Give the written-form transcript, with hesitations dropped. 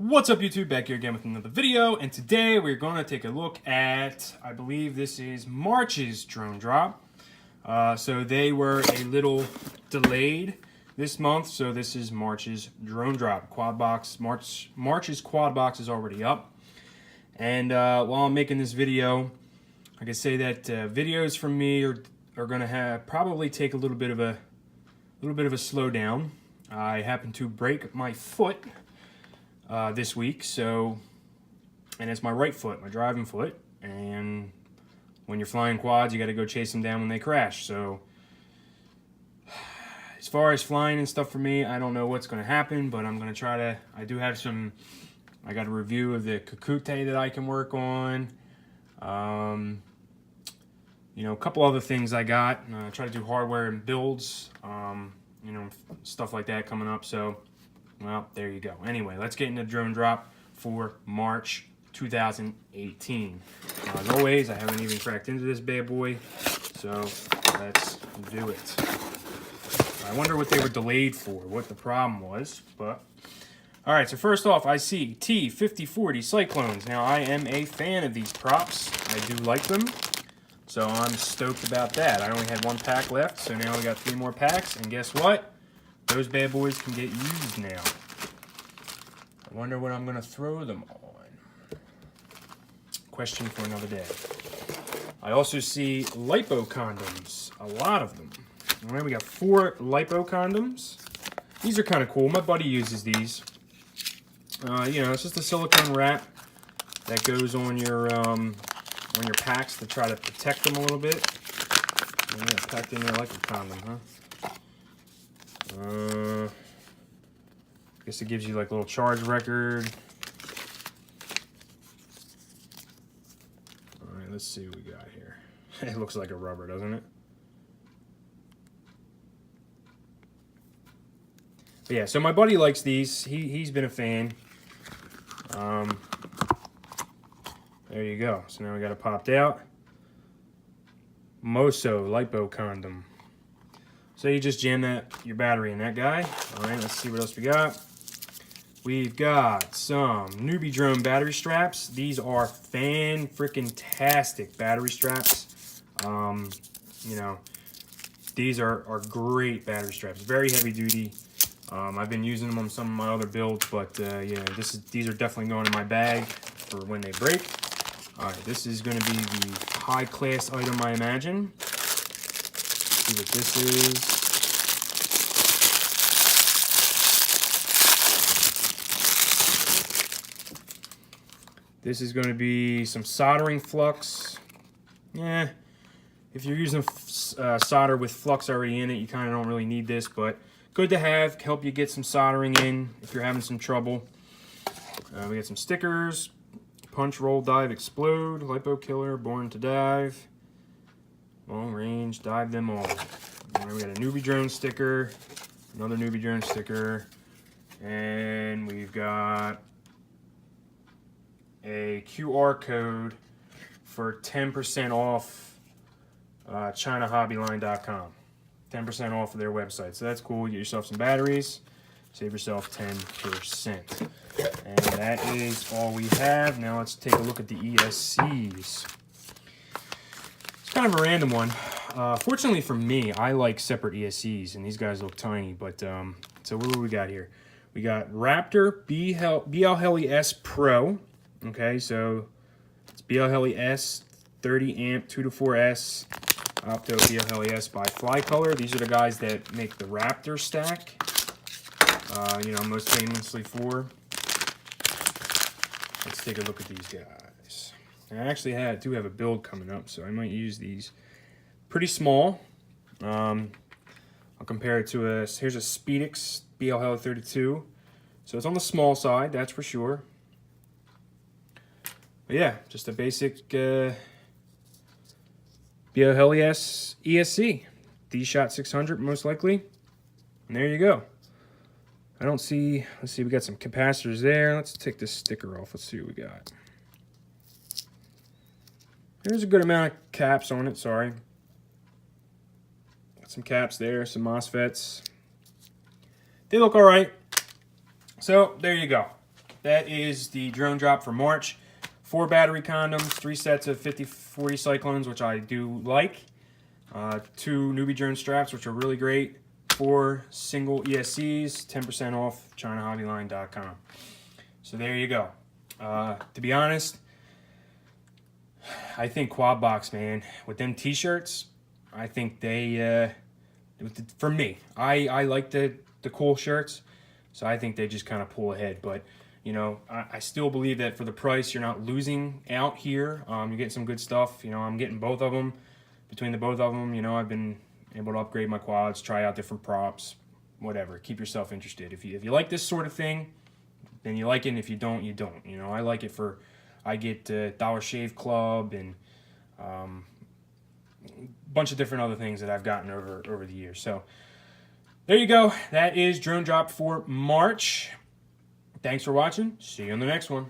What's up YouTube, back here again with another video, and today we're going to take a look at, I believe this is March's drone drop. So they were a little delayed this month, so this is March's drone drop. Quad box, March's quad box is already up. And while I'm making this video, I can say that videos from me are going to probably take a little bit of a slowdown. I happen to break my foot this week, and it's my right foot, my driving foot, and when you're flying quads, you got to go chase them down when they crash. So as far as flying and stuff for me, I don't know what's going to happen, but I'm going to try to, I got a review of the Kakute that I can work on. You know, a couple other things I got. Try to do hardware and builds, you know, stuff like that coming up. So, well, there you go. Anyway, let's get into drone drop for March 2018. As always, I haven't even cracked into this bad boy, so let's do it. I wonder what they were delayed for, what the problem was, but... Alright, so first off, I see T5040 Cyclones. Now, I am a fan of these props. I do like them, so I'm stoked about that. I only had one pack left, so now we got 3 more packs, and guess what? Those bad boys can get used now. I wonder what I'm going to throw them on. Question for another day. I also see lipo condoms. A lot of them. All right, we got 4 lipo condoms. These are kind of cool. My buddy uses these. You know, it's just a silicone wrap that goes on your packs to try to protect them a little bit. Yeah, packed in there like a condom, huh? I guess it gives you like a little charge record. Alright, let's see what we got here. It looks like a rubber, doesn't it? But yeah, so my buddy likes these. He's been a fan. There you go. So now we got it popped out. Moso lipo condom. So you just jam your battery in that guy. All right, let's see what else we got. We've got some Newbie Drone battery straps. These are fan-freaking-tastic battery straps. You know, these are great battery straps. Very heavy duty. I've been using them on some of my other builds, but yeah, these are definitely going in my bag for when they break. All right, this is going to be the high-class item, I imagine. Let's see what this is. This is going to be some soldering flux. Yeah, if you're using solder with flux already in it, you kind of don't really need this, but good to have. Help you get some soldering in if you're having some trouble. We got some stickers. Punch, roll, dive, explode. Lipo killer, born to dive. Long range, dive them all. All right, we got a Newbie Drone sticker. Another Newbie Drone sticker. And we've got a QR code for 10% off ChinaHobbyline.com. 10% off of their website. So that's cool. Get yourself some batteries. Save yourself 10%. And that is all we have. Now let's take a look at the ESCs. It's kind of a random one. Fortunately for me, I like separate ESCs, and these guys look tiny. But so what do we got here? We got Raptor BL Heli S Pro. Okay, so it's BL Heli S 30 amp 2 to 4S Opto BL Heli S by Flycolor. These are the guys that make the Raptor stack. You know, most famously for. Let's take a look at these guys. I actually do have a build coming up, so I might use these. Pretty small. I'll compare it to here's a Speedix BL Heli 32. So it's on the small side, that's for sure. But yeah, just a basic BL Heli S ESC. D-Shot 600 most likely. And there you go. I don't see, let's see, we got some capacitors there. Let's take this sticker off. Let's see what we got. There's a good amount of caps on it, sorry. Got some caps there, some MOSFETs. They look all right. So, there you go. that is the drone drop for March. 4 battery condoms, 3 sets of 50-40 cyclones, which I do like. 2 newbie drone straps, which are really great. 4 single ESCs, 10% off ChinaHobbyLine.com. So there you go. To be honest, I think Quad Box, man, with them t-shirts, I think they, for me, I like the cool shirts, so I think they just kind of pull ahead. But, you know, I still believe that for the price, you're not losing out here. You're getting some good stuff. You know, I'm getting both of them. Between the both of them, you know, I've been able to upgrade my quads, try out different props, whatever. Keep yourself interested. If you like this sort of thing, then you like it, and if you don't, you don't. You know, I like it for, I get Dollar Shave Club and a bunch of different other things that I've gotten over the years. So there you go. That is Drone Drop for March. Thanks for watching. See you on the next one.